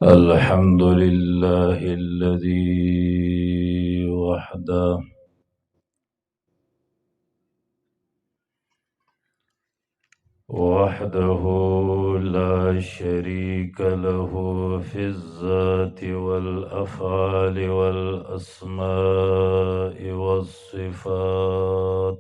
الحمد لله الذي وحده لا شريك له في الذات والأفعال والأسماء والصفات،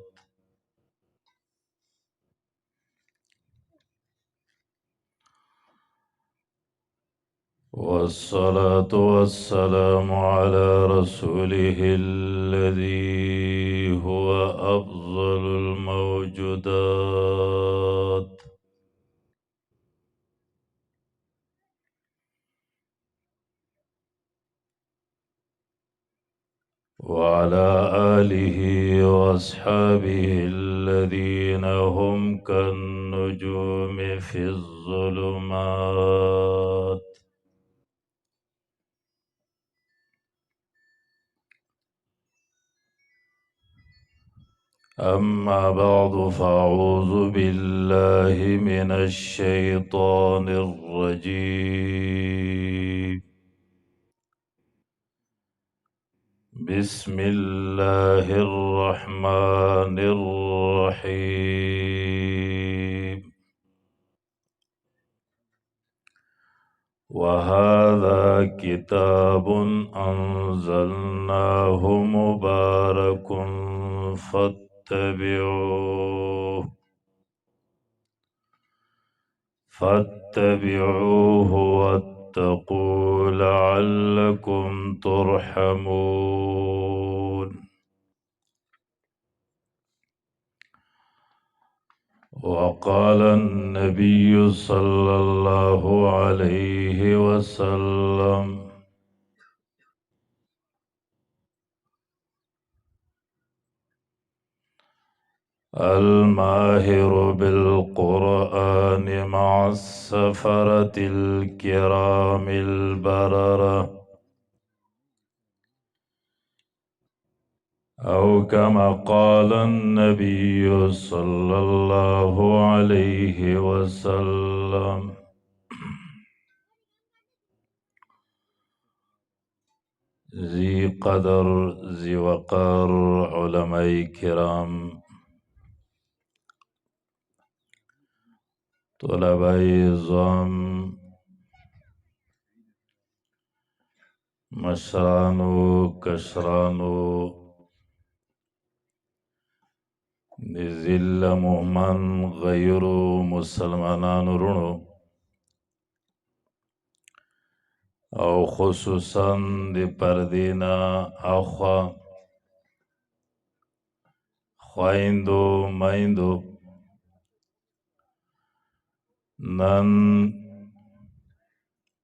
والصلاة والسلام على رسوله الذي هو أفضل الموجودات، وعلى آله وأصحابه الذين هم كالنجوم في الظلمات. أما بعد، فأعوذ بالله من الشيطان الرجيم. بسم الله الرحمن الرحيم. وهذا كتاب أنزلناه مبارك فاتبعوه واتقوا لعلكم ترحمون. وقال النبي صلى الله عليه وسلم: الماهر بالقرآن مع السفرة الكرام البررة، أو كما قال النبي صلى الله عليه وسلم. ذي قدر، ذي وقار، علماء کرام، طلباء عظام، مشرانو کشرانو، نزل مؤمن غیرو مسلمانانو رونو، او خصوصا دی پردینا اخوا خوایندو مایندو، نن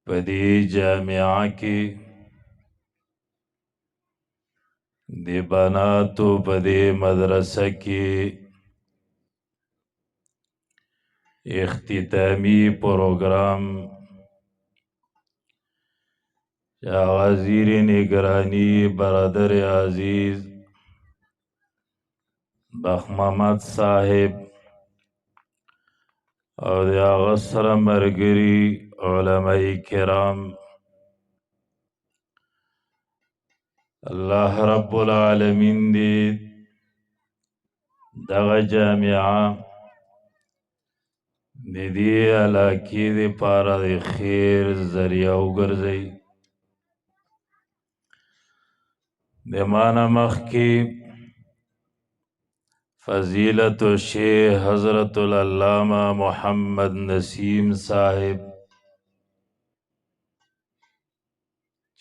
پدی جامعہ کی دی بناتو پدی مدرسہ کی اختتامی پروگرام یا وزیر نگرانی برادر عزیز بخ محمد صاحب او دی آغسر مرگری علماء کرام، اللہ رب العالمین دی دغ جامعہ دی علاقی دی پارا دی خیر ذریعہ وگرزئی. دی مانا مخ کی فضیلت و شیخ حضرت العلامہ محمد نسیم صاحب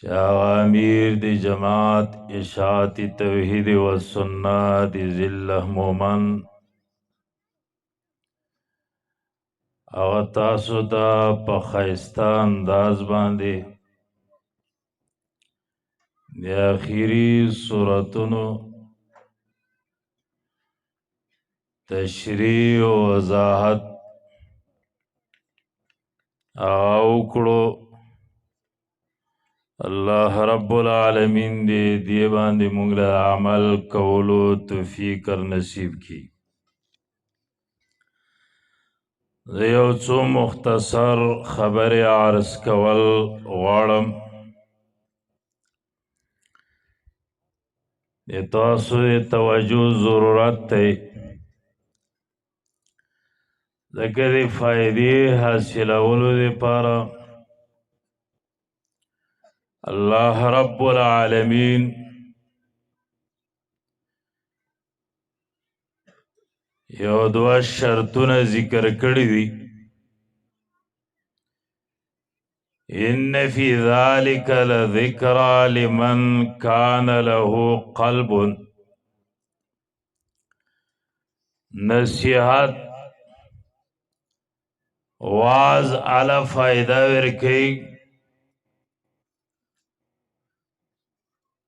چاہ امیر دی جماعت اشاعت توحید و سنہ دی ضلع مومن، اغتاسو تا پخائستہ انداز باندے دی آخری صورتونو تشریح و وضاحت اوکڑو. اللہ رب العالمین دے دیبان دے منگل عمل کولو توفیق نصیب کی. زه یو څو مختصر خبرې عرض کول غواړم. د تاسو د توجه ضرورت دی، ځکه د فایدې حاصلولو دپاره الله رب العالمین یو دوه شرطونه ذکر کړي دي. ان فی ذلک لذکرى لمن کان له قلب. نصیحت واز علی فائدہ ورکي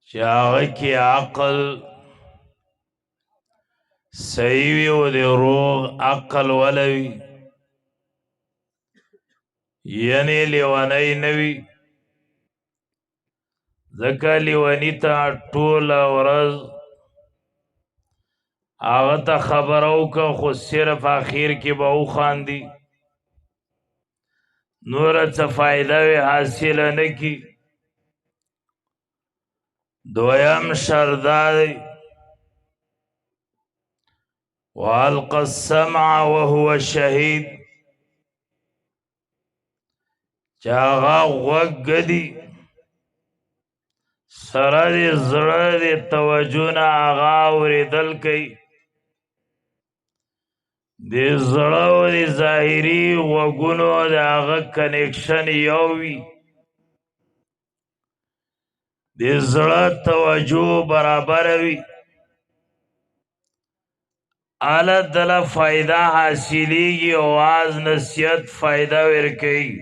چې هغه کې عقل صحیح وي او د روغ عقل ولوي، یعنی لیونی نه وي. ځکه لیوني ته ټوله ورځ هغه ته خبره وکړه خو صرف اخر کې به وخاندي، نوره څه فایده وي حاصله نه کي. دویم شرط دا دی والقى السمع وهو شهید، چې هغه غوږ ږدي سره د زړه د توجه نه هغه اورېدل کوي. د زړه او د ظاهري غوږونو د هغه کنیکشن یو وي، د زړه توجه برابر وي، اله دله فایده حاصلیږي. واز نصیحت فایده ورکوي.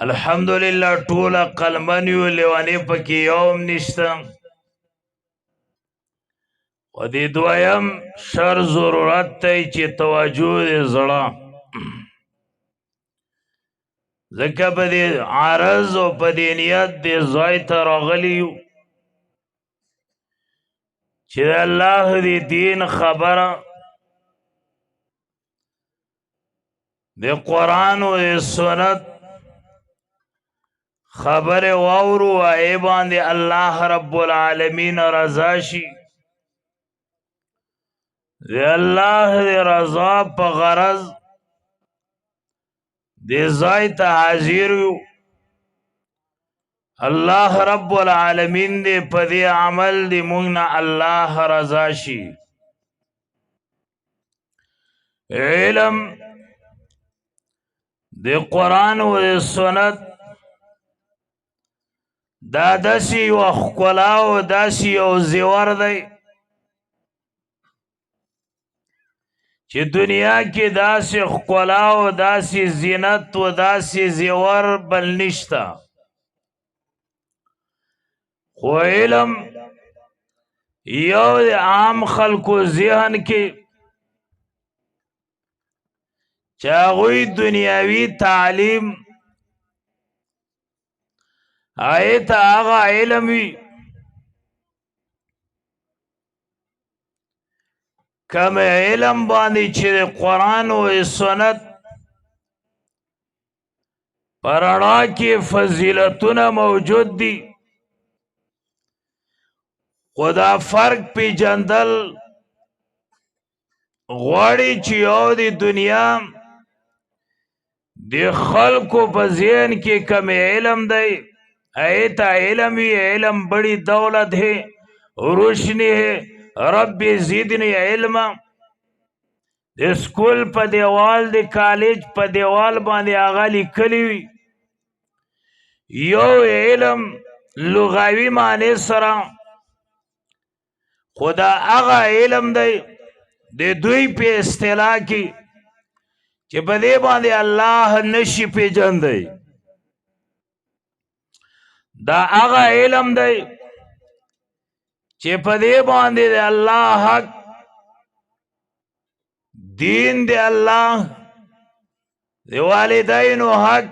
الحمدلله ټول عقلمن یو، لیونی پکې یوم نشته. و د دویم شر ضرورت دی چې توجه د زړه، ځکه په دې عرض او په دې نیت دې ځای ته راغلي یو چې د الله د دین خبره د قرآن او د سنت خبره واورو، ای باندې الله رب العالمین رضا شي. د الله د رضا په غرض د ځای ته حاضر یو. الله رب العالمین دې په دې عمل دې موږ نه الله رضا شي. علم د قرآن او د سنت دا داسې یو ښکلا او داسې یو زیور دی چې دنیا کې داسې ښکلا او داسې زینت او داسې زیور بل نشته. خو علم یو د عام خلکو ذهن کې چې هغوی دنیاوي تعلیم هغې ته هغه علم وي کم علم باندې چې د قرآن او سنت په رڼا کې فضیلتونه موجود دي. خو دا فرق پیژندل غواړي چې یو د دنیا د خلکو په ذهن کې کم علم دی، هغې ته علم وي. علم بڑی دولت ہے، روشنی ہے، رب زیدنی علم. د سکول په دیوال د کالج په دیوال باندې هغه لیکلی وي یو علم لغوي معنی سره، خو دا هغه علم دی د دوی په اصطلاح کې چې په دې باندې الله نشي پیژندی. دا هغه علم دی چې په دې باندې د الله حق دین دی، الله د والدینو حق،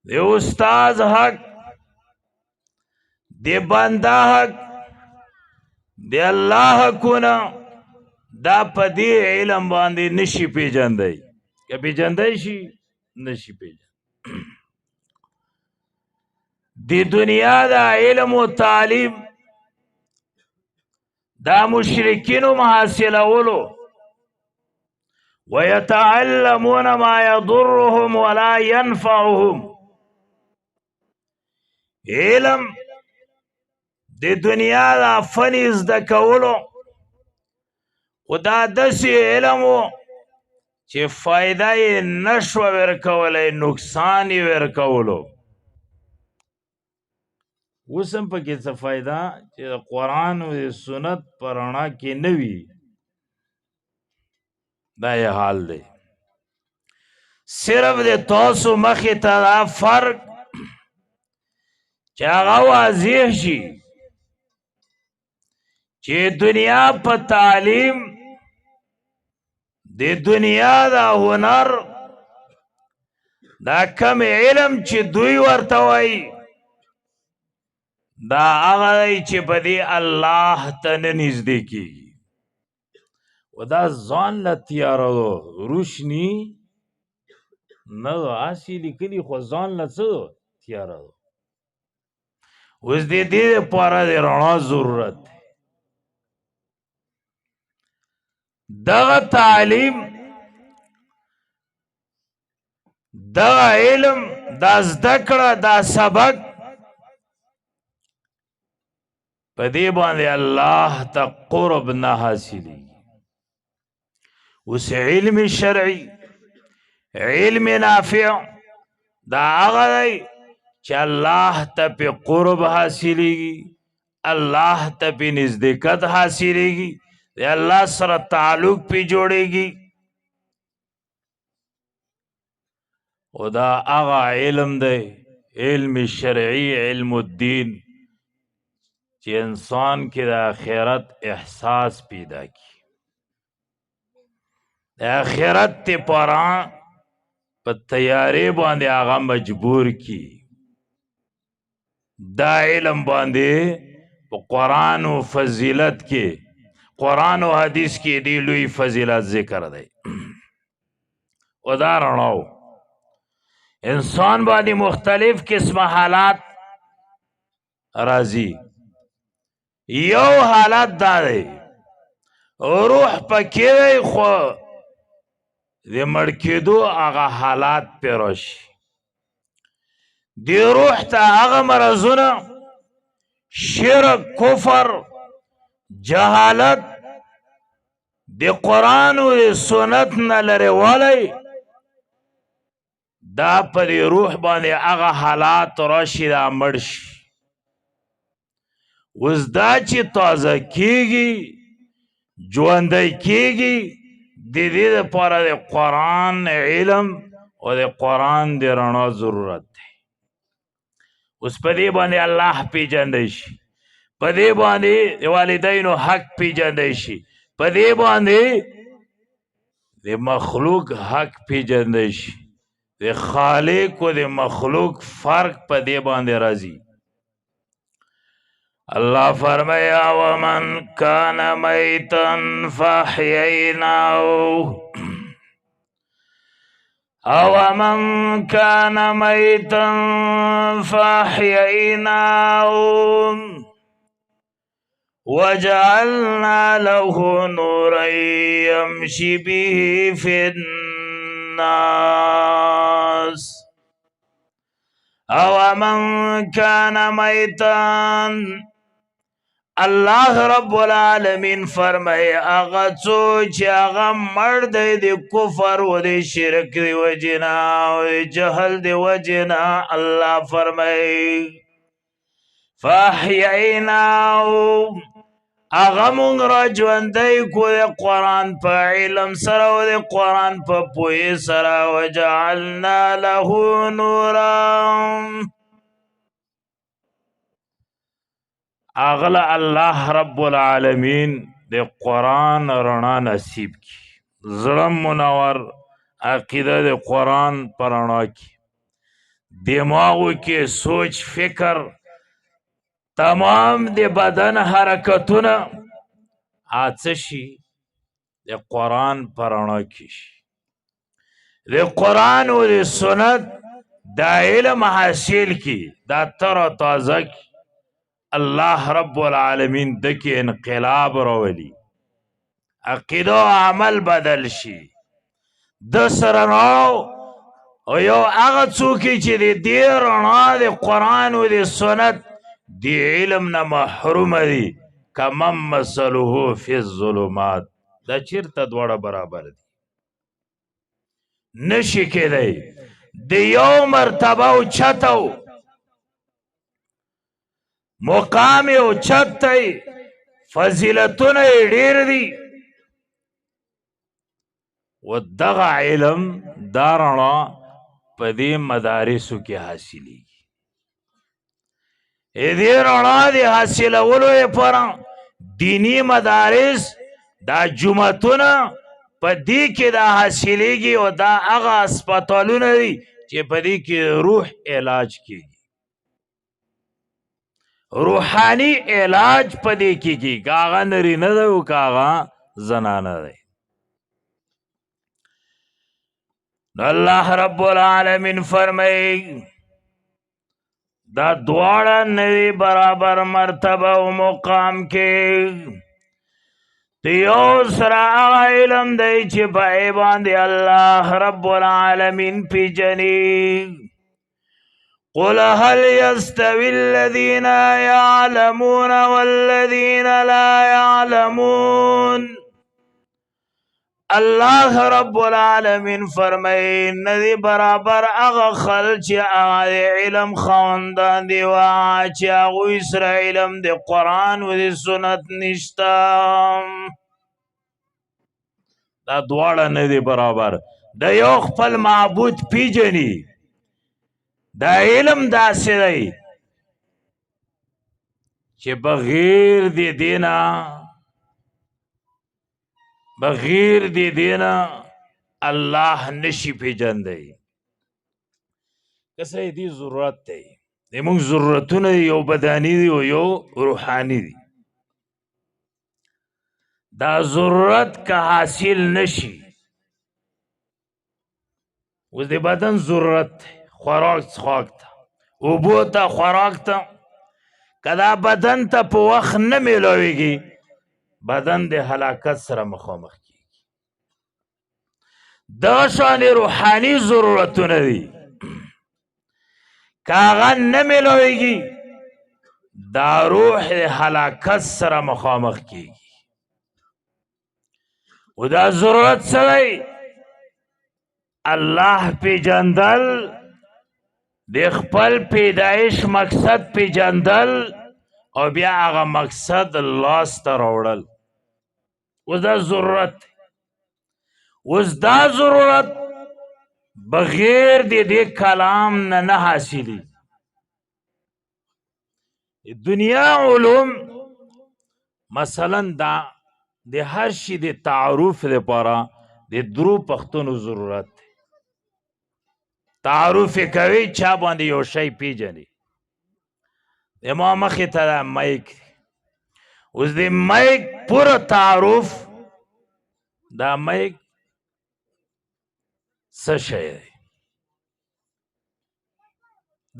د استاد حق، د بنده حق، د الله حقونه، دا په دې علم باندې نشي پیژندی که پیژندی شي نشي پیژند د دنیا دا علم و تعلیم دا مشرکینو محاصلولو ويتعلمون ما يضرهم ولا ينفعهم علم د دنیا دا فن زده کولو خو دا داسې علم و چې فایده یې نشوه ورکولی نقصان یې ورکولو اوس هم پکې څه فایده چې د قرآن او د سنت په رڼا کې نه وي دا یې حال دی صرف د تاسو مخې ته دا فرق چې هغه واضح شي چې دنیا په تعلیم د دنیا دا هنر دا کم علم چې دوی ورته وایي دا هغه دی چې په دې الله ته نه نږدې کېږي و دا ځان له تیارو روشني نه ده هسې لیکلي خو ځان له څه تیاره ده اوس د دې دپاره د رڼا ضرورت دی دغه تعلیم دغه علم دا زده کړه دا سبق په دې باندې الله ته قرب نه حاصلېږي اوس علم شرعي علم نافع دا هغه دی چې الله ته پې قرب حاصلېږي الله ته پې نزدېکت حاصلېږي د الله سره تعلق پې جوړېږي او دا هغه علم دی علم شرعي علم الدین چې انسان کې د آخرت احساس پیدا کی د آخرت دپاره په تیارې باندې هغه مجبور کی دا علم باندې په قرآن و فضیلت کې قرآن و حدیث کې دی لوی فضیلت ذکر دی و دا رڼاو انسان باندې مختلف قسم حالات راځي یو حالت دا دی روح پکې دی خو د مړ کېدو هغه حالات پې راشي د روح ته هغه مرضونه شرک کفر جهالت د قرآن و د سنت نه لرې والی دا په د روح باندې هغه حالات راشي دا مړ شي اوس دا چې تازه کېږي ژوندی کېږي د دې دپاره د قرآن علم او د قرآن د رڼا ضرورت دی اوس په دې باندې الله پیژندی شي په دې باندې د والدینو حق پیژندی شي په دې باندې د مخلوق حق پیژندی شي د خالق و د مخلوق فرق په دې باندې راځي اللہ فرمایا ومن کان میتا فاحییناه ومن کان میتا فاحییناه وجعلنا له نورا يمشي به في الناس ومن کان میتا اللہ رب العالمین فرمائے آغا چوچ آغا مرد دی کفر و دی شرک دی وجنا و دی جہل دی وجنا اللہ فرمائے فاحییناو آغا منگ را جوندی کو دی قرآن پا علم سرا و دی قرآن پا پوئی سرا و جعلنا له نورام اغلا اللہ رب العالمین دے قرآن رڼا نصیب کی زړه منور عقیده دے قرآن پر رڼا کی دماغو کې سوچ فکر تمام دے بدن حرکتونه آڅه شي د قرآن په رڼا کې شي د قرآن او د سنت دا علم حاصل کی دا تر تازه کی الله رب العالمین دکی انقلاب راولي عقیده او عمل بدل شي د سره نو او یو هغه څوک چې د دې رڼا د قرآن او د سنت د علم نه محروم دي کمن مثله فی الظلمات دا چیرته دواړه برابر دي نشي کېدی د یو مرتبه او چتو مقام او چت دی فضیلتونه یې ډېر دي و دغه علم دا رڼا په دې مدارسو کې حاصلېږي دې رڼا د حاصلولو لپاره دینی مدارس دا جوماتونه په دې کې دا حاصلېږي او دا هغه هسپتالونه دي چې په دې کې روح علاج کېږي روحانی علاج په دې کې کېږي که هغه نرینه دی او که هغه زنانه دی نو الله رب العالمین فرمایي دا دواړه نوی برابر مرتبه او مقام کې د یو سره هغه علم دی چې په ای باندې الله رب العالمین پیژني قل هل يستوي الذين يعلمون والذين لا يعلمون الله رب العالمین فرمایي ندی برابر هغه خلک چې هغه علم خواندان دي او چې هغوی سره علم د قرآن او د سنت نشته دا دواړه ندی برابر د یو خپل معبود پیژني دا علم داسې دی چې بغیر د دینه بغیر دی دینا الله نشي پیژندی کسه دی ضرورت دی زموږ ضرورتونه یو بدانی دي او یو روحانی دي دا ضرورت که حاصل نشي اوس د بدن ضرورت دی خوراک څښاک ته اوبو ته خوراک ته که دا بدن ته په وخت نه میلاویږي بدن د هلاکت سره مخامخ کیږي دا شان روحانی ضرورتونه دي که هغه نه میلاویږي دا روح د هلاکت سره مخامخ کیږي او دا ضرورت څه دی الله پیژندل د خپل پیدایش مقصد پیژندل او بیا هغه مقصد لاس ته راوړل اوس دا ضرورت اوس دا ضرورت بغیر د دې کلام نه حاصلي دنیا علوم مثلا دا د هر شي د تعارف لپاره د درو پښتنو ضرورت دی تعارف کوي چا باندې یو شی پیژني ما مخې ته دا مایک اوس د مایک پوره تعارف دا مایک څه شی دی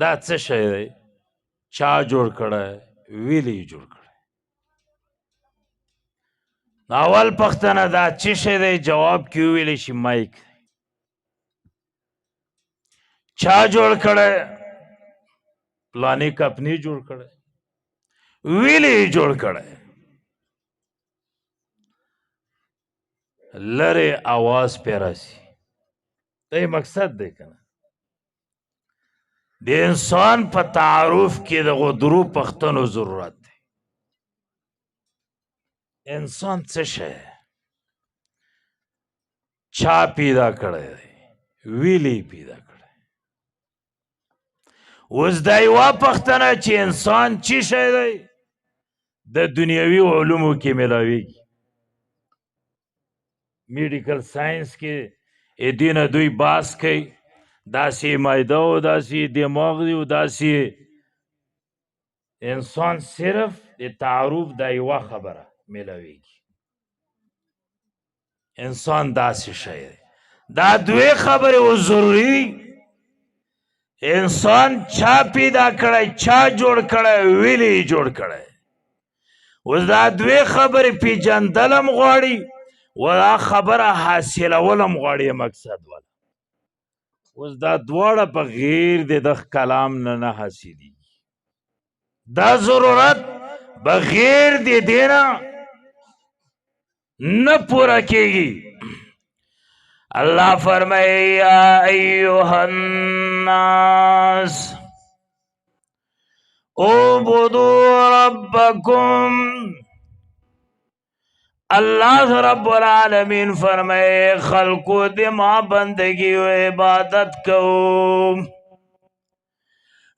دا څه شی دی چا جوړ کړی ویلی جوړ کړی اول پښتنه دا څه شی دی جواب کې ویلی شي مایک چا جوړ کړی پلانی کمپنی جوړ کړی ویلی جوړ کړی لرې آواز پې راسي دا یې مقصد دی که نه د انسان په تعارف کې دغو درو پښتنو ضرورت دی انسان څه شی چا پیدا کړی دی ویلی پیدا کړی اوس دا یوه پښتنه چې انسان څه شی دی د دنیوي علومو کې میلاویږي میډیکل ساینس کې دې نه دوی بحث کوي داسې معده او داسې دماغ دی او داسې انسان صرف د تعارف دا یوه خبره میلاویږي انسان داسې شی دی. دا دوی خبرې و ضروري انسان چا پیدا کړی چا جوړ کړی ویلې یې جوړ کړی. اوس دا دوی خبرې پیژندلم غواړي و دا خبره حاصلولم غواړي مقصد ولا. اوس دا دواړه په غیر د دغ کلام نه حاصلېږي. دا ضرورت بغیر د دې نه نه پوره کېږي. الله فرمایي یا ایها الناس اعبدوا ربکم. اللہ رب العالمین فرمائے خلقو دے ما بندگی و عبادت کو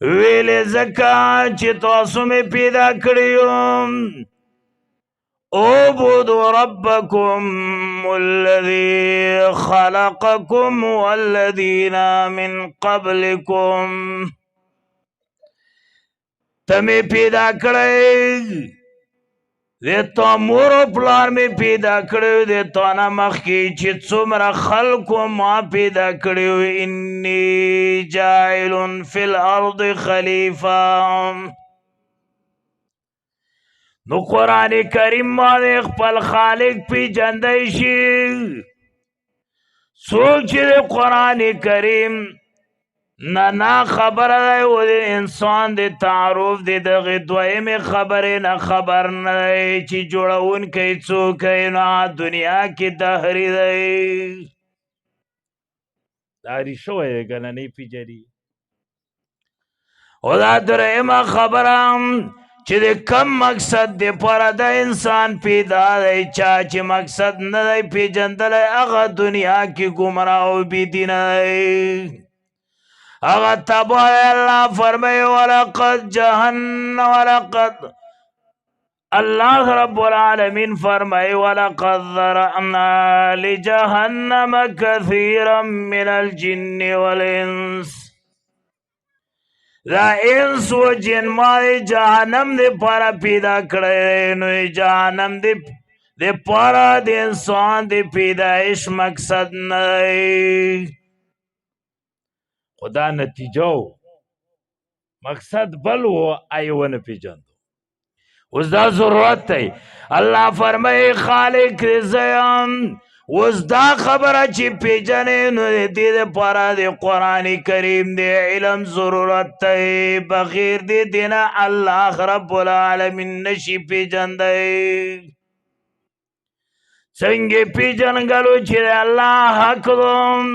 ویلے زکا چی تاسو میں پیدا کریو. اعبدوا ربکم الذی خلقکم والذین من قبلکم. تمہیں پیدا کرے دے تو مور و پلار میں پیدا کریو دے تو نمخ کی چی څومره خلقو ما پیدا کریو. انی جاعل فی الارض خلیفہ. نو قرآن کریم باندې خپل خالق پیژندی شي. څوک چې د قرآن کریم نه خبره دی و د انسان د تعارف د دغې دویمې خبرې نه خبر نه دی چې جوړونکی څوک دی نو دنیا کې دهري دی. دهري شوی دی که نه نه پیژني. او دا درېیمه خبره چې د کم مقصد د پاره د انسان پیدا دی چا چې مقصد نه دی پیژندلی هغه دنیا کې ګمراه او بېدینه دی. هغه تباه الله فرمایي ولقد جهنم ولقد الله رب العالمین فرمایي ولقد ذرأنا لجهنم كثيرا من الجن والانس. دا انس و جن ما جهنم دے پارا پیدا کړی نو جهنم دے پارا د انسان د پیدایش مقصد نه خدا نتیجه مقصد بل و ایوه نه پیژندو. اوس دا ضرورت دی. الله فرمایي خالق زیم اوس دا خبره چې پیژنې نو د دې دپاره د قرآن کریم د علم ضرورت دی. بغیر د دې نه الله رب العالمین نشي پیژندی. څنګه پیژنګلو چې د الله حق دوم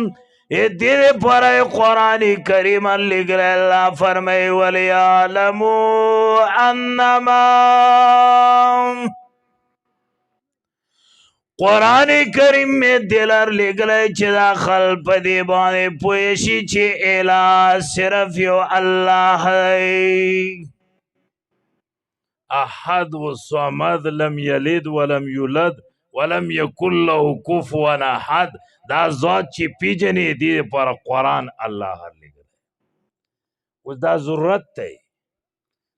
دې دپاره قرآن کریم لګلی. الله فرمایي ولیعلموا انما قرآن کریم میں دلر لگلے چی دا خلپ دی بانے پویشی چی الہ صرف یو اللہ ہے. احد و صمد لم یلد ولم یولد ولم یکن له کفوا احد. دا ذات چی پیجنی دی پر قرآن اللہ لگلے. اس دا ضرورت تی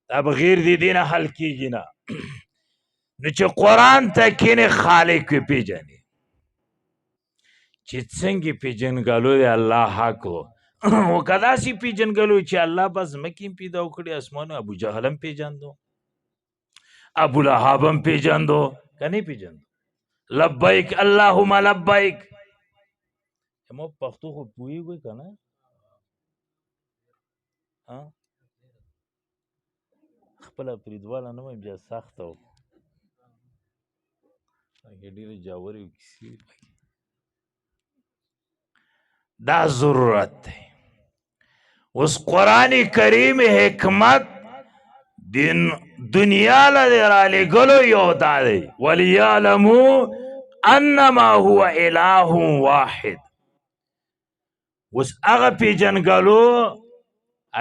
دا بغیر دی دینا حل کی گی نا. نو چې قرآن ته کینې خالق وي پیژنې چې څنګه پیژنګلو دی الله حق و که داسې پیژنګلو چې الله بس ځمکې هم پیدا وکړي اسمانو ابو جهل هم پیژندو ابو لهب هم پیژندو که نه پیژندو. لبیک اللهم لبیک. ما پښتو خو پوهېږئ که نه خپله پریدواله نه وایم بیا سخته و دا ضرورت ہے. اس قرآن کریم حکمت دنیا لے گلو یو دادے وَلِيَعْلَمُوا أَنَّمَا هُوَ إِلَٰهٌ وَاحِدٌ. اس اغا پی جنگلو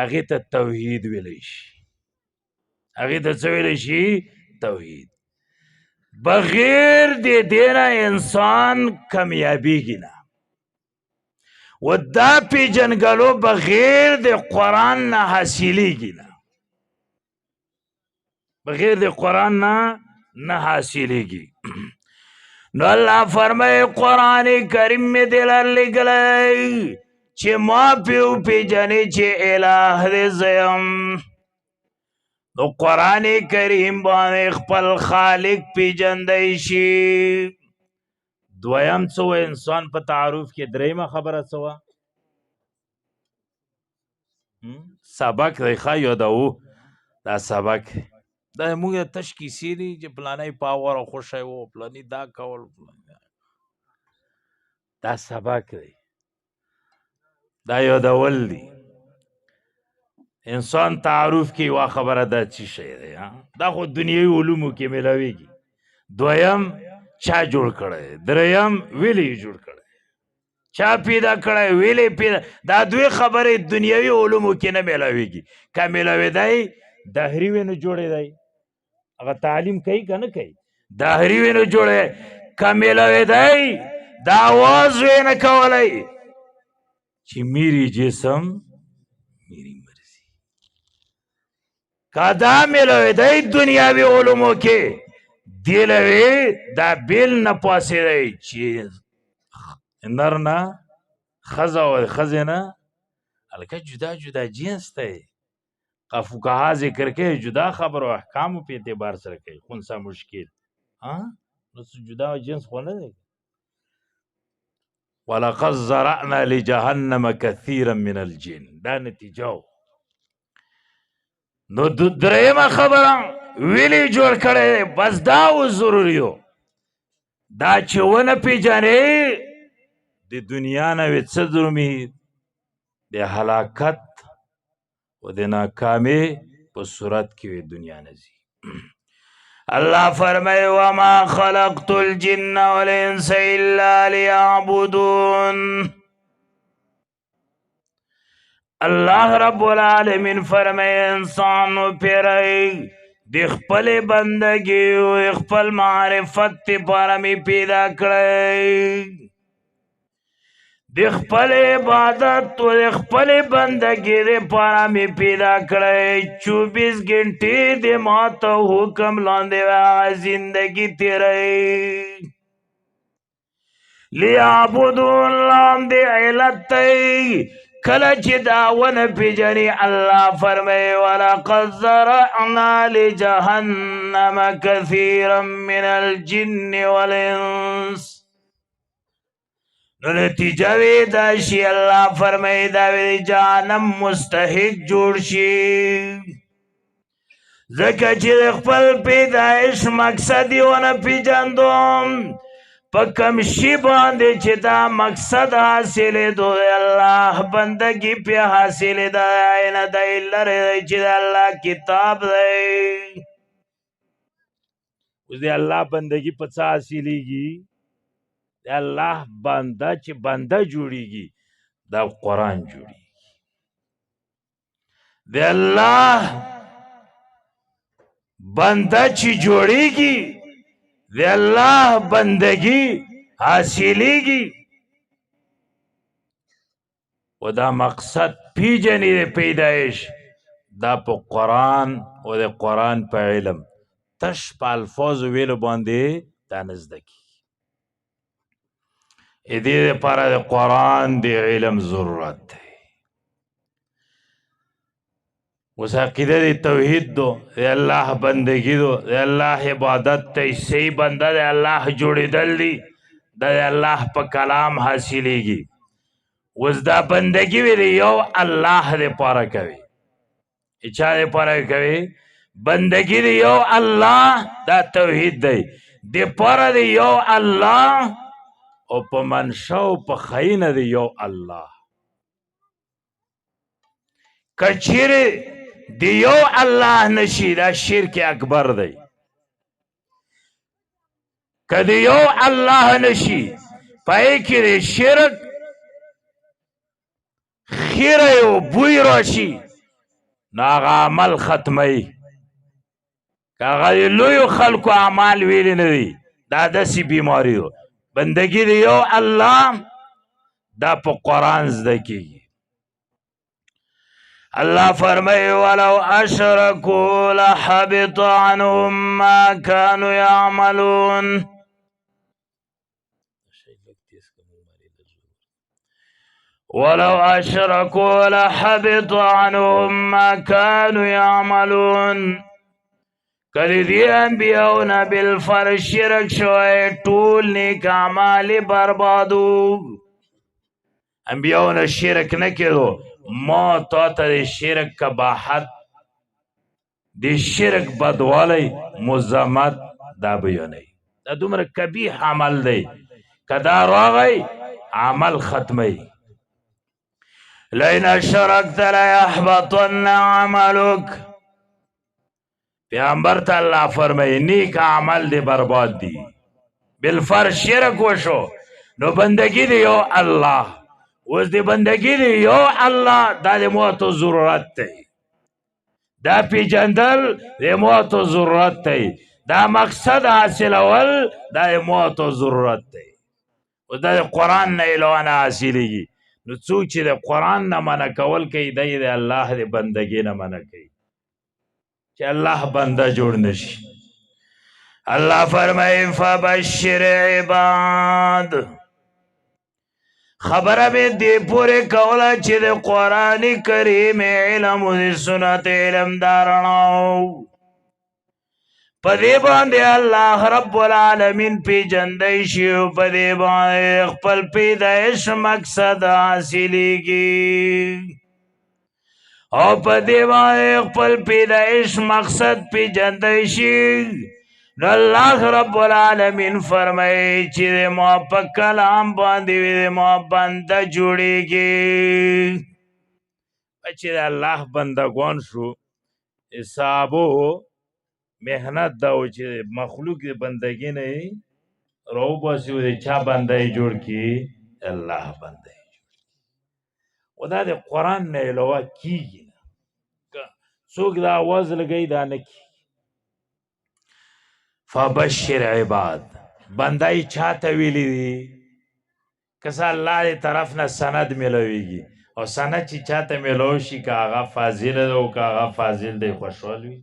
اغی تا توحید ویلیشی. اغی تا سویلیشی توحید. بغیر دے دینا انسان کامیابی گینا و دا پی جنگلو بغیر دے قرآن نا حاصلی گینا. بغیر دے قرآن نا حاصلی گی. نو الله فرمای قرآن کریم می دلر لگلی چه ما پیو پی جنی چه الہ دی زیم نو قرآن کریم باندې خپل خالق پی جندی شي. دویم څه انسان په تعارف کې دریمه خبره څه سبق دی ښه یادوو دا سبق دا موږ تش کیسې دي چې پلانی پاور او خوشی و پلانی دا کول دا سبق دی دا یادول دی انسان تعارف کې وا خبره دا چی شی دی دا خو دنیوي علومو کې ملاویږي. دویم چا جوړ کړی دریم ویلی جوړ کړی چا پیدا کړی ویلی پیدا دا دوی خبرې دنیوي علومو کې نه ملاویږي که ملاویدی دهري وی نه جوړېدی هغه تعلیم کوي که نه کوي دهري وی نه جوړی که ملاویدی دا آواز وی نه کولی چې میری جسم میری مرضی که دا ملاویدی دنیاوي علومو کې دیلوی دا بیل نه پاسېدی چې نر نه ښځه او ښځې نه هلکه جدا جدا جنس دی فقها ذکر کوي جدا خبر او احکامو په اعتبار سره کوي خونسا مشکل نو جدا جنس خو نه دی. ولقد زرعنا لجهنم كثيرا من الجن دا نتیجه نو درېیمه خبره ویلی جوړ کړی بس دا و ضروریو دا چې ونه پیژنې د دنیا نه وې څه درومي د هلاکت و د ناکامۍ په صورت کې وې دنیا نه ځي. الله فرمایي وما خلقت الجن والانس الا ليعبدون. الله رب العالمین فرمایي انسان پیری د خپل بندګي او خپل معرفت لپاره مې پیدا کړی د خپل عبادت او د خپل بندګي لپاره مې پیدا کړی 24 غنټې د ما ته حکم لاندې زندگی تیری لیعبدون لاندې علت تی کله چې دا ونه پیژني الله فرمایي ولقد زرعنا لجهنم كثيرا من الجن والانس. نو نتیجه وی دا شي الله فرمایي دا وی جهنم مستحق جوړ شي ځکه چې خپل پیدایش مقصد یې ونه پیژندم په کوم شي باندې چې دا مقصد حاصلېدو د الله بندګي پې حاصلېده نه دی لرې دی چې د الله کتاب دی. اوس د الله بندګي په څه حاصلېږي د الله بنده چې بنده جوړیږي دا قرآن جوړیږي د الله بنده چې جوړیږي د الله بندگی حاصلیږي و دا مقصد پیژنې د پیدایش دا په قرآن او د قرآن په علم تش په الفاظو ویلو باندې دا نه زده کېږي. د دې لپاره د قرآن د علم ضرورت دی. اوس عقیده د توحید دو د الله بندگی دو د الله عبادت ته صحیح بنده د الله جوړېدل دي د الله په کلام حاصلېږي. اوس دا بندگی وی د یو الله دپاره کوي چا دپاره کوي بندگی د یو الله دا توحید دی دپاره د یو الله او په منشا او په خینه د یو الله. که چیرې د یو الله نشي دا شرک اکبر دی. که د یو الله نشي پای کې د شرک خیره او بوی راشي نو هغه عمل ختموي. که هغه د لویو خلکو اعمال ویلې نه دي دا داسې بیماري ده. بندګي د یو الله دا په قرآن زده کېږي. الله فرمایي ولو اشرکوا لحبط عنهم ما كانوا يعملون. ولو اشركوا لحبط عنهم ما كانوا يعملون. کله دی انبیاؤنا بالفر شرک شوئے ټول نیک اعمال بربادو. انبیاؤنا شرک نکدو ما تا ته شرک کباحت دی شرک بدوالی مزمت دا بیانی. دا دومره کبیح عمل دی کدا راغی عمل ختمی. لئن اشرکت لیحبطن عملک. پیغمبر ته الله فرمایي نیک عمل دی برباد دی. بالفر شرک وشو نو بندگی دی یو الله. اوس دی بندگی دی یو الله دا دی موت ضرورت دی. دا پیجندل دی موت ضرورت دی. دا مقصد حاصلول دا دی موت ضرورت دی. او دا دی قرآن نه الوانه حاصلېږي. نو څوک چې د قرآن نه منع کول کوي دی د الله د بندګۍ نه منع کوي چې الله بنده جوړ نشي. الله فرمایي فبشر عباد. خبره به دې پورې کوله چې د قرآن کریم علم او د سنت علم دا رڼا په دې باندې الله رب العالمین پیژندی شي او په دې باندې خپل پیدایش مقصد حاصلېږي او په دې باندې خپل پیدایش مقصد پیژندی شي. نو الله رب العالمین فرمایي چې ما په کلام باندې ما بنده جوړېږي. چې د الله بندګان شو حسابو محنت دا و چې مخلوق د بندگی نه راوباسي او د چا بنده یې جوړ کړي الله بنده یې جوړ کړي. او دا د قرآن نه علاوه کېږي نه. څوک دا آواز لګوي دا نه کېږي. فبشر عباد بنده یې چا ته ویلي دي که څه الله د طرف نه سند میلاویږي او سند چې چا ته میلاو شي که هغه فاضل ده او که هغه فاضل دی خوشحال وي.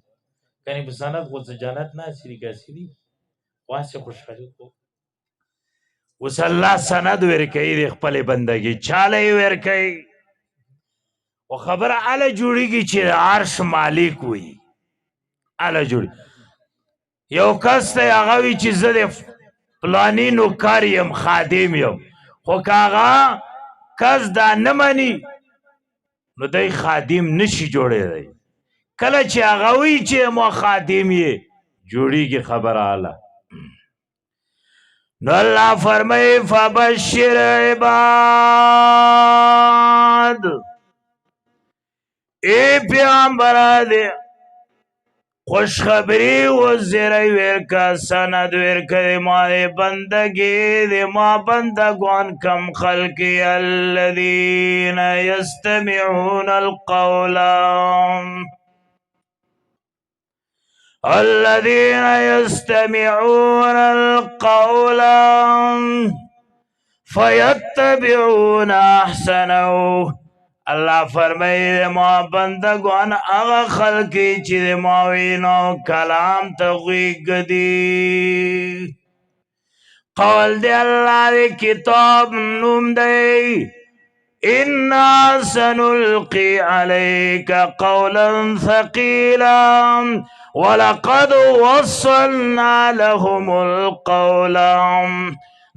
کنی په سند خو څه جنت نه حاصلي که حاصلي واسې خوشحالي خو اوس الله سند ورکوي د خپلې بندګۍ چاله یې ورکوي. خو خبره هله جوړېږي چې د عرش مالک وي. هله جوړېږي یو کس دی هغه وي چې زه د فلاني نوکر یم خادم یم خو که هغه کس دا نه مني نو دی خادم نشي جوړېدی. کله چې هغه وی چې ما خادم یې جوړېږي خبره اله. نو الله فرمایي فبشر عباد. ای پیغمبره دی خوشخبری و زیری ورکا سند ورکا دی ما دی بندگی دی ما بندگان کم خلقی الذین یستمعون القول الذين يستمعون القول فيتبعون احسنه. الله فرمایي ما بندگان هغه خلقی چې د ما وینو کلام ته غوږ ږدي. قول دی الله د کتاب نوم دی إنا سنلقي عليك قولا ثقيلا ولقد وصلنا لهم القول.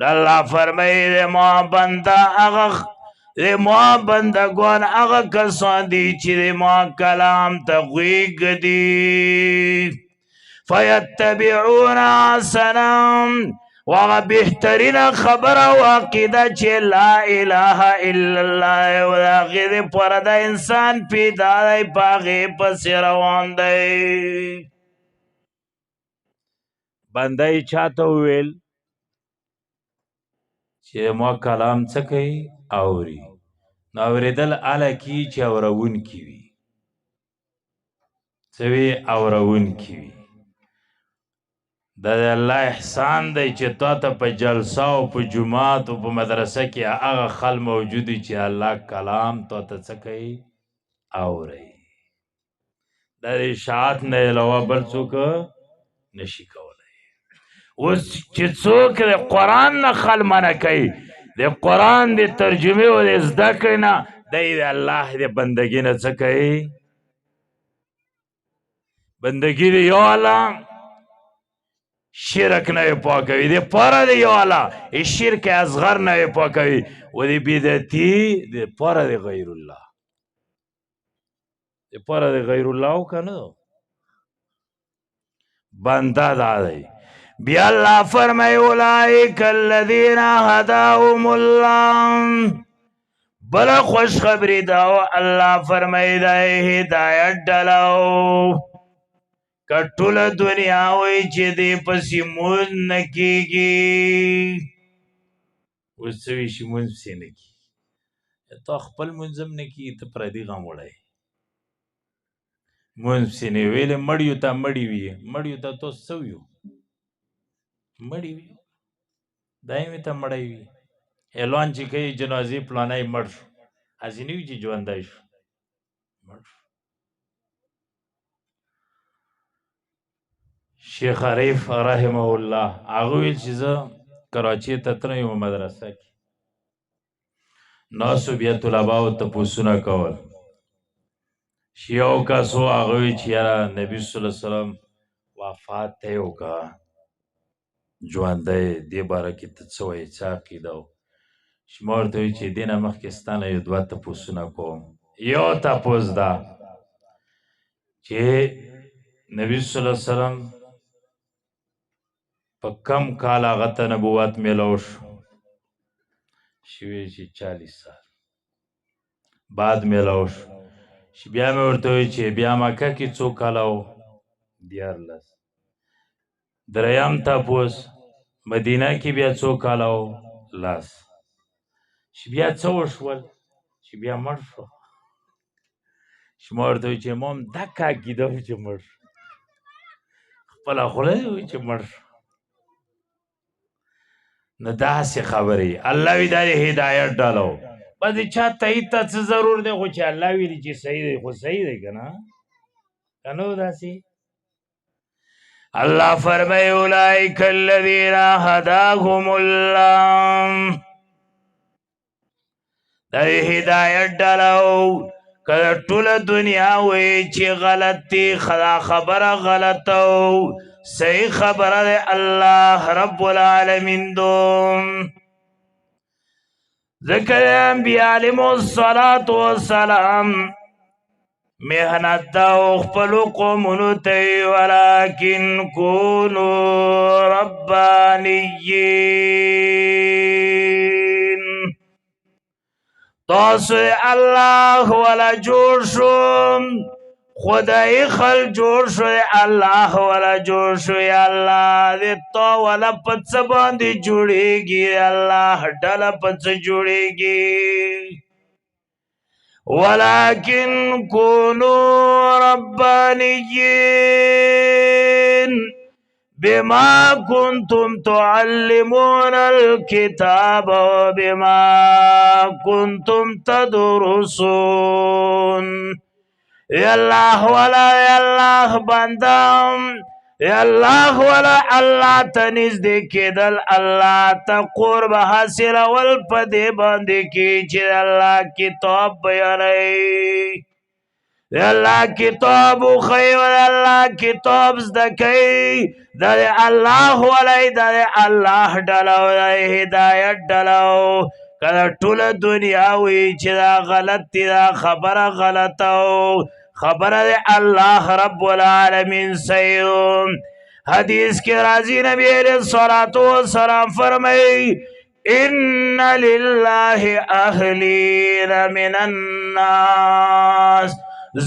الله فرمایي د ما بندگان هغه کسان دي چې د ما کلام ته غوږ ږدي. فیتبعون احسنه وغه بهترینه خبره او عقیده چې لا اله الا الله او د هغې دپاره د انسان پیدا دی په هغې پسې روان دی. بنده یې چا ته وویل چې ما کلام څه کوي اوري. نو اورېدل هله کي چې اورونکي وي. څه وي اورونکي وي. دا د الله احسان دی چې تا ته په جلسه او په جومات او په مدرسه کې هغه خل موجود وي چې الله کلام تا ته څه کوي اوري. دا د اشاعت نه علاوه بل څوک نشي کولی. اوس چې څوک د قرآن نه خل منع کوي د قرآن د ترجمه او د زده کړې نه دی د الله د بندګۍ نه څه کوي؟ بندگی دی یو الله شرک نه پاکوي د پاره دی یو الله شرک اصغر نه پاکوي و دی بدعتي د پاره دی غیر الله د پاره دی غیر الله کنه بنده دا دی بیا الله فرمای اولئک الذین هداهم الله بل خوش خبری دا الله فرمای دا هدایت ډلو کټوله دنیا وای چې دې پسې مونځ نه کېږي اوس څه وي چې مونځ پسې نه کېږي تا خپل مونځ هم نه کېږي ته پردي غم وړی مونځ پسې نه ویلې مړیو ته مړي وي مړیو ته تاسو څه ویو مړي وي دایمې ته مړی وي اعلان چې کوي جنازې پلانی مړ شو هسې نه وي چې ژوندی شو مړ شو شیخ عریف رحمه الله هغه ویل چې زه کراچۍ ته تلم یوه مدرسه کې ناستو بیا طلباو تپوسونه کول چې یو کس و هغه ویل چې یاره نبي صلی الله علیه وسلم وفات دی وکړه ژوندی دې باره کې ته څه وایې څه عقیده و چې ما ورته ویل چې دې نه مخکې ستا نه یو دوه تپوسونه کوم یو تپوس ده چې نبي صلی الله علیه وسلم په کم کال هغه ته نبوت میلو شو شوی چې 40 سال بعد میلو شو چې بیا مې ورته وویل چې بیا مکه کې څو کاله و 14 دریم تپوس مدینه کې بیا څو کاله و 10 چې بیا څه وشول چې بیا مړ شو چې ما ورته وویل چې ما هم دکه عقیده وه چې مړ شو خپله خوله دې وایي چې مړ شو نه داسې خبرې الله وی دا د هدایت ډالو بس چا تایید ته څه ضرور دی خو چې الله ویلي چې صحیح دی خو صحیح دی که نه که نه داسې الله فرمای اولئک الذین هداهم الله دا د هدایت ډالو که ټوله دنیا وی چې غلط دی خبره غلطه صحیح خبره ده الله رب العالمین دوم ذکر انبیاء علیهم الصلاة والسلام محنت دا خپلو قومونو ته ولکن کونوا ربانیین تاسو الله ولا جوړ شو خدای خل جوړ شو الله ولا جوړ شو الله دې تو ولا پڅ باندې جوړيږي الله ډله پڅ جوړيږي ولكن كونوا ربانيين بما كنتم تعلمون الكتاب وبما كنتم تدرسون یا اللہ والا یا اللہ بندم یا اللہ والا اللہ تنیز دیکھے دل اللہ تا قرب حاصل والپدے باندے کی چی اللہ کتاب بیانی یا اللہ کتاب خیو اللہ کتاب زدکی در اللہ والا در اللہ ڈلو در ہدایت ڈلو کله ټوله دنیا وی چې دا غلط دی دا خبره غلطه خبره دی الله رب العالمین صحیح حدیث کې راځي نبی علیہ الصلوۃ والسلام فرمایي ان لله اهلین من الناس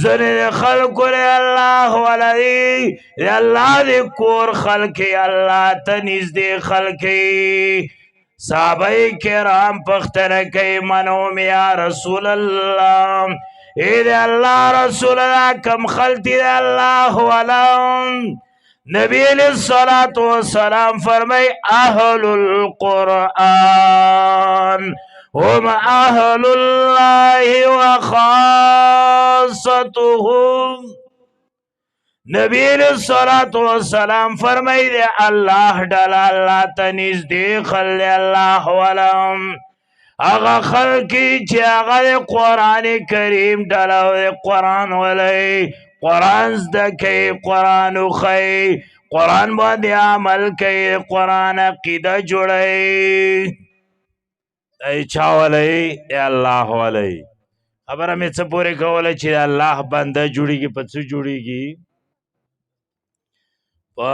زن خلق الله ولدی الله دی کور خلق الله تنیز دی خلقی صحابه کرام پختنه کوي منوم یا رسول الله اے دی الله رسول الله کم خلطی دی الله ولم نبی علیہ الصلوۃ والسلام فرمای اهل القرآن هم اهل الله وخاصتهم نبی علیہ الصلوۃ والسلام فرمائی دے اللہ ڈالا اللہ تنیز دے خل اللہ ولم هغه خلقی چې هغه قرآن کریم ډاله قرآن ولئ قرآن زده کوي قرآن وښیي قرآن باندې عمل کوي قرآن عقیده جوړوي ای چا ولئ ای الله ولئ خبره مې څه پورې کوله چې الله بنده جوړیږي په څه جوړیږي په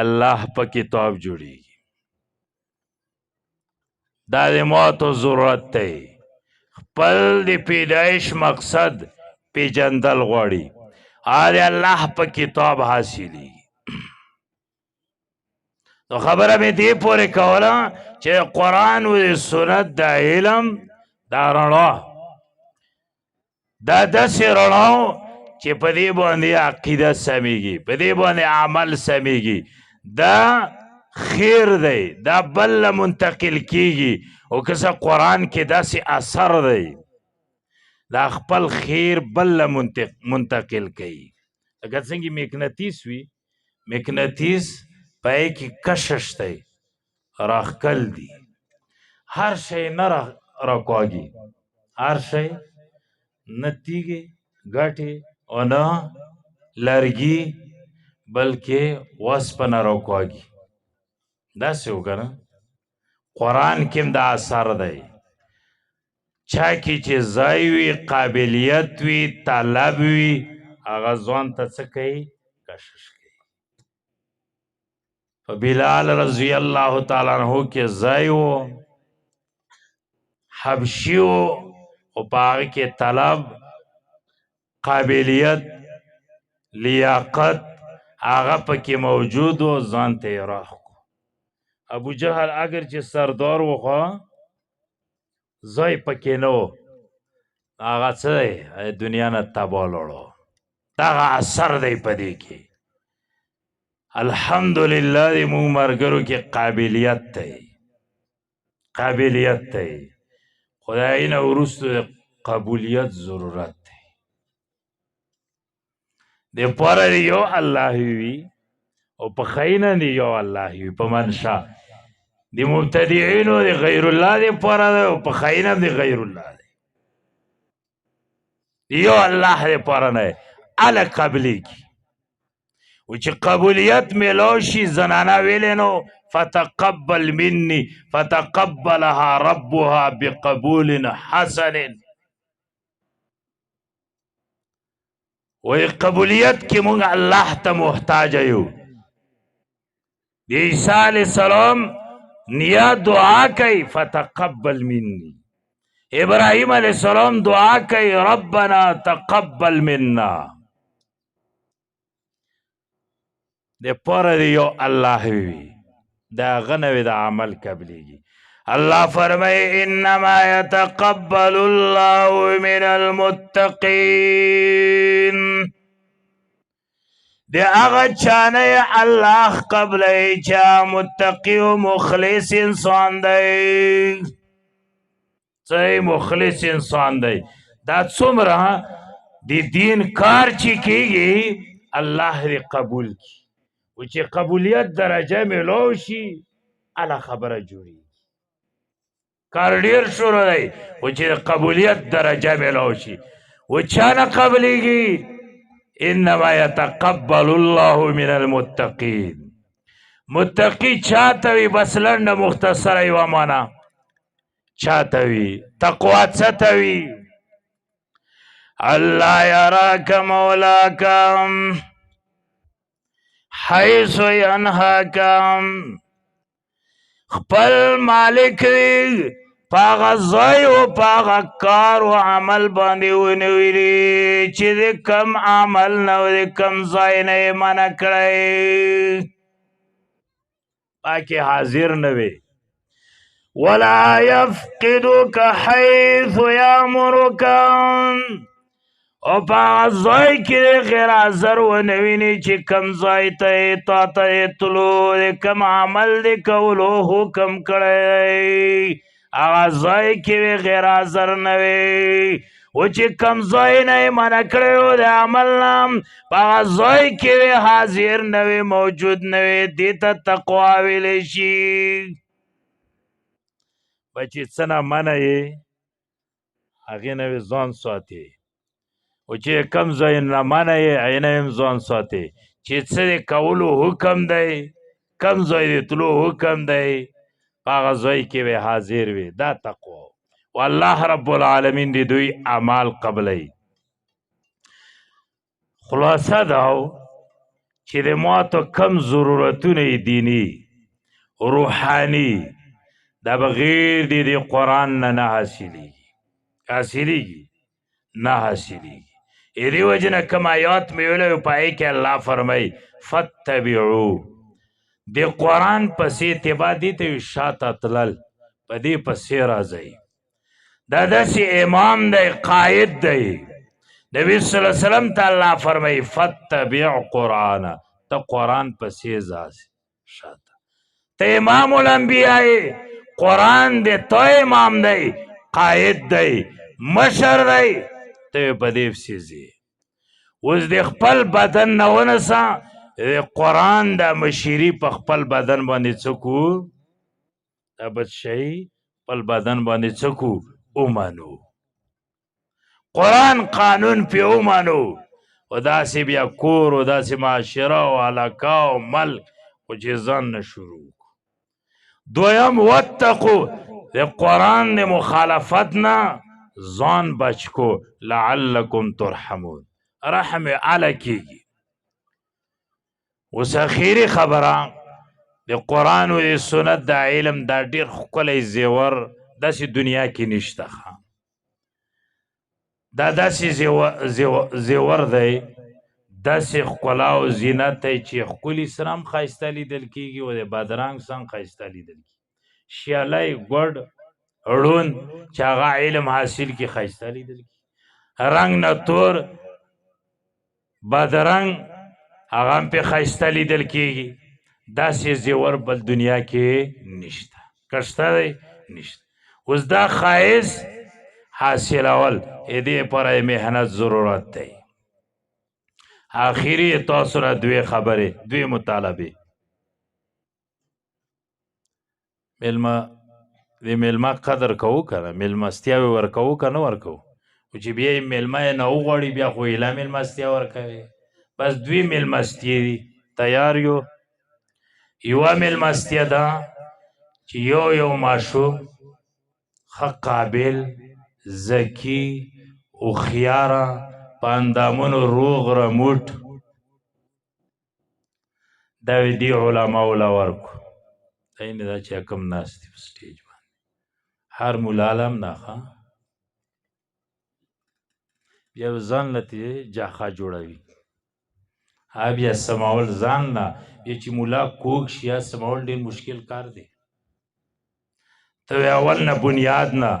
الله په کتاب جوړیږي دا د موتو ضرورت دی خپل د پیدایش مقصد پیجندل غواړي د الله په کتاب حاصلي نو خبره مې دې پورې کوله چې قرآن و سنت د علم دا رڼا دا داسې رڼا چې په دې باندې عقیده سمیږي په دې باندې عمل سمیږي دا خیر دی دا بل منتقل کیږي او که څه قرآن کې داسې اثر دی دا خپل خیر بل منتقل کوي اگر څنګه مقناطیس وي مقناطیس پای کې کشش دی راخکل دی هر شی نه راکواږي هر شی نه تیږي ګټې او نه لرګي بلکې وسپنه راکواږي داسې وکنه قرآن کې هم دا اثر دی چا کې چې ځای وي قابلیت وي طلب وي هغه ځوان ته څه کوي کشش کوي په بلال رضی الله تعالی عنہ کې ځای و حبشي و او په هغه کې طلب قابلیت لیاقت هغه پکې موجود و ځان ته یې راخ ابو جهل اگر چې سردار و خو ځای پکې نه و هغه څه دی دنیا نه تباه لاړو دغه اثر دی په دې کې الحمدلله د موږ ملګرو کې قابلیت دی خدای نه وروسته قبولیت ضرورت دی د پاره یو الله وي او په خینه دی یو الله وي په منشا د مبتدعینو د غیر الله دی پاره او په خینه دی غیر الله دی یو الله دی پاره نه ال قبلی کی او چې قبولیت میلاو شي زنانه ویلې نو فتقبل مني فتقبلها ربها بقبول حسن وی قبولیت کې مونږ الله ته محتاج یو د عیسی علیه السلام نیا دعا کوي فتقبل مني ابراهیم علیه السلام دعا کوي ربنا تقبل منا د پاره دی یو الله وي دا غنوي د عمل قبليږي الله فرمای انما يتقبل الله من المتقين د هغه چانه الله قبلې چا متقی او مخلص انسان دی صحیح مخلص انسان دی دا څومره د دین کار چې کیږي الله دې قبول کی و چې قبولیت درجه ملو شي اله خبره جوړي کار ډیر شروع دی و چې قبولیت درجه ملو شي و چا نه قبليږي انما يتقبل الله من المتقين متقی چاته وي بس لنډه مختصره یوه معنا چاته وي تقوا څه ته وي الله يراك مولاك حيث ينهاك خپل مالک وي پاغه ځای او پاغه کار او عمل باندې ونوي چې د کم عمل نه د کم ځای نه منع کړی پاکې حاضر نه وي ولا يفقدك حيث يأمرك او پاغه ځای کې غیر حاضر ونویني چې کم ځای ته تا ته تلو د کم عمل د کولو حکم کړی هغه ځای کې غیر حاضر نه وي او چې کم ځای نه یې منع کړی د عمل نه په هغه ځای کې حاضر نه وي موجود نه وي دې ته تقوا ویلی شي بچې څه نه منه یې هغې نه وې ځان ساتې او چې کم ځای نه منه یې هغې نه هم ځان ساتې چې څه د کولو حکم دی کم ځای د تلو حکم دی په هغه ځای کې وې حاضر وي دا تقوا و الله رب العالمین د دوی اعمال قبلوي خلاصه دا چې د ماتو کم ضرورتونه دینی روحانی دا بغیر د قرآن نه حاصلیږي نه حاصلیږي دې وجې نه کوم آیات مې ویلی په هغې کې الله فرمایي فتبعو د قرآن پسې اتباع دې ته وي شاته تلل په دې پسې راځئ دا داسې امام دی قائد دی نبی صلی الله علیه وسلم ته الله فرمایي فتبع قرآن ته قرآن پسې ځاسې شاته ته امام الانبیاء قرآن دی ته امام دی قائد دی مشر دی ته په دې پسې ځې اوس د خپل بدن نه ونسه قرآن دا مشیری په خپل بدن باندې څه کو دا بادشاهي خپل بدن باندې څه کو ومنو قرآن قانون پې ومنو او داسې بیا کور او داسې معاشره او علاقه او ملک خو چې ځان نه شروع دویم واتقو د قرآن د مخالفت نه ځان بچ کو لعلکم ترحمون رحم علی کېږي اوس اخیری خبره د قرآن او د سنت د علم دا ډېر ښکلی زیور داسې دنیا کې نشته دا داسې زیور دی داسې ښکلا او زینت دی چې ښکلي سره هم ښایسته لیدل کېږي او د بدرنګ سره هم ښایسته لیدل کېږي شیالی ګوډ ړوند چې هغه علم حاصل کړي ښایسته لیدل کېږي رنګ نه تور بدرنګ هغه هم پې ښایسته لیدل کېږي داسې زیور بل دنیا کې نشته که شته دی نشته اوس دا ښایست حاصلول دې لپاره محنت ضرورت دی آخري تاسو را دوې خبرې دوې مطالبې د میلمه قدر کوو که نه میلمستیاوې ورکوو که نه ورکوو خو چې بیا یې میلمه یې نه وغواړي بیا خو ایله میلمستیا ورکوي بس دوی میلمستیې دي تیار یو یوه میلمستیا ده چې یو ماشوم ښه قابل ذکي هوښیاره په اندامونو روغ رموټ دا وې دې علماو له ورکو دا دا چې کم ناست دي په سټیج باندې هر مولا هم نه ښه بیا ځان له جاښه جوړوي بیا سمول ځان نه بیا چې مولا کوږ شي یا سمول ډېر مشکل کار دی ته اول نه بنیاد نه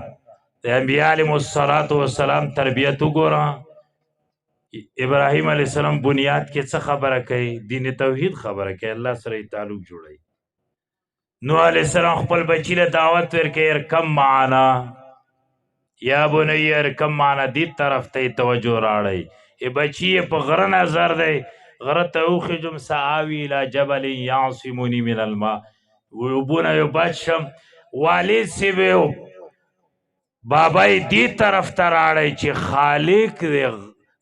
د انبیا علیهم السلام تربیت وګوره ابراهیم علیه السلام بنیاد کې څه خبره کوي دین توحید خبره کوي الله سره یې تعلق جوړوي نوح علیه السلام خپل بچي له دعوت ورکوي ارکب معنا یا بنی ارکب معنا دې طرف ته یې توجه راړئ بچي یې په غره نظر دی غره ته وخېږم سآوي الی جبل یعصموني من الماء اوبونه یو بچ شم والد صاحب بابا یې دې طرف ته راړئ چې خالق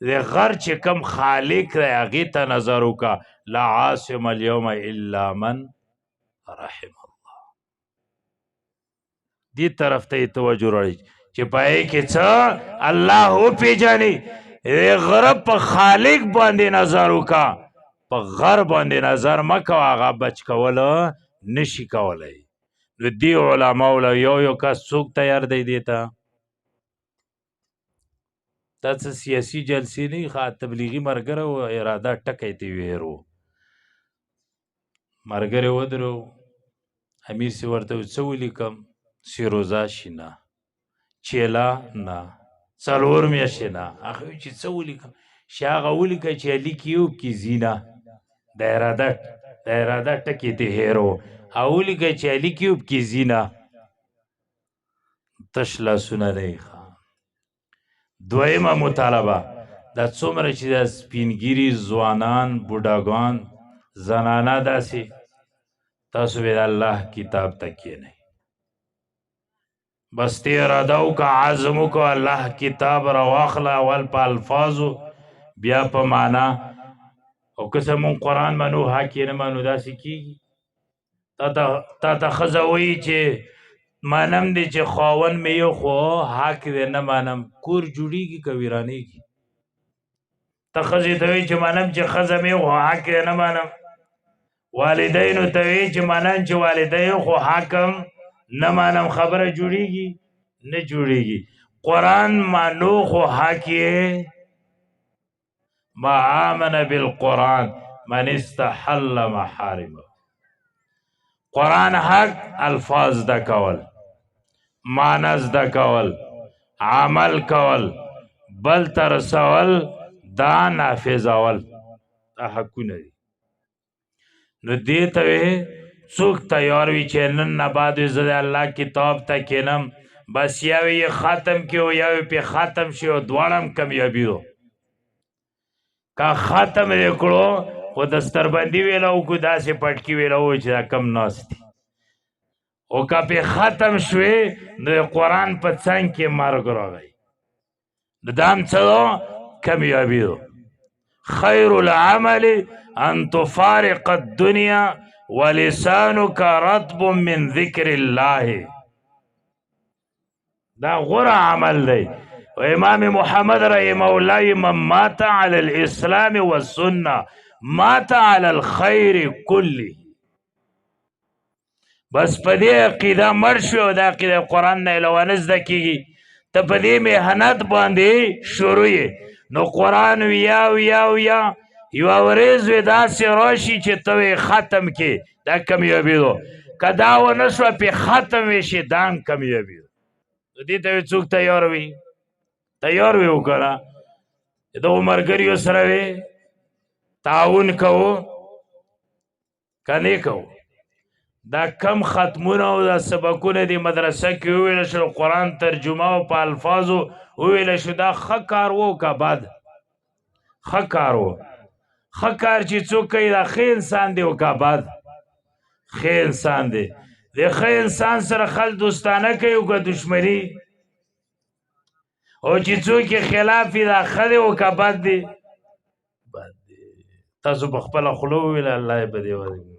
د غر چې کم خالق دی هغې ته نظر وکړه لا عاصم اليوم الا من رحم الله دې طرف ته یې توجه راړئ چې په هغې کې څه الله وپېژني غره په خالق باندې نظر وکړه په غر باندې نظر مه کوه هغه بچ کوله نشي کولی نو دې علماو له یو کس څوک تیار دی دې ته دا څه سیاسي جلسې نه وي تبلیغي ملګری و اراده ټکی ته ویرو ملګری ودرو امیر صاحب ورته څه ولیکم سیروزه شینه چیله نه څلور میاشتې نه هغه وایي چې څه ولیکم چې هغه ولیکه چې لیکي یو کې زینه د اراده ټکي ته هیرو او ولیکه چې لیکي یو کې زینه تش لاسونه دی دویمه مطالبه دا څومره چې د سپینګیري ځوانان بوډاګان زنانه داسې تاسو به د الله کتاب ته کښېنئ بس تی اراده وکړه عزم وکړه الله کتاب راواخله اول په الفاظو بیا په معنا او که څه مونږ قرآن منو حق یې نه منو داسې کېږي تا ته ښځه وایي چې منم دی چې خاوند مې یو خو حق دی نه منم کور جوړېږي که ویرانېږي ته ښځې ته وایي چې منم چې ښځه مې خو حق دی نه منم والدینو ته وایي چې منم چې والدین خو حکم نه منم خبره جوړېږي نه جوړېږي قرآن مانو خو حق یې ما آمن بالقرآن من استحل محارمه قرآن حق الفاظ دا کول معنی زده کول عمل کول بل ته رسول دا نافذول دا حقونه دي نو دې ته څوک تیار وي چې نن نه بعد زه د الله کتاب ته کښېنم بس یو یې ختم کړي او یو یې پې ختم شي او دواړه هم کامیابي وو که ختم یې کړو خو دستربندي ویله وکړو داسې پټکي ویله وو چې دا کم ناست دي او که پې ختم شوې نو د قرآن په څنګ کې مرګ راغی نو دا هم څه دو کامیابي دو خیر العمل ان تفارق الدنیا ولسانك رطب من ذکر الله دا غوره عمل دی و امام محمد رحمه الله من مات على الاسلام والسنه مات على الخير كله بس په دې عقیده مړ شو او دا عقیده قرآن نه علاوه نه زده کېږي ته په دې محنت باندې شروع یې نو قرآن ویا ویا ویا یوه ورځ وې داسې راشي چې ته یې ختم کې دا کامیابي ده که دا ونه شوه پې ختم وې شي دا هم کامیابي ده نو دې ته څوک تیار وي تیار وي وکړه د ملګریو سره وې تعاون کوو که نه کوو دا کم ختمونه او دا سبقونه دی مدرسه کې وویل شو قرآن ترجمه او په الفاظو وویل شو دا ښه کار و که بد ښه کار و ښه کار چې څوک کوي دا ښه انسان دی او که بد ښه انسان دی د ښه انسان سره خل دوستانه کوي او که دشمني او چې څوک یې خلاف وي دا ښه دی او که بد دی بد دی تاسو په خپله خوله وویله الله یې په دې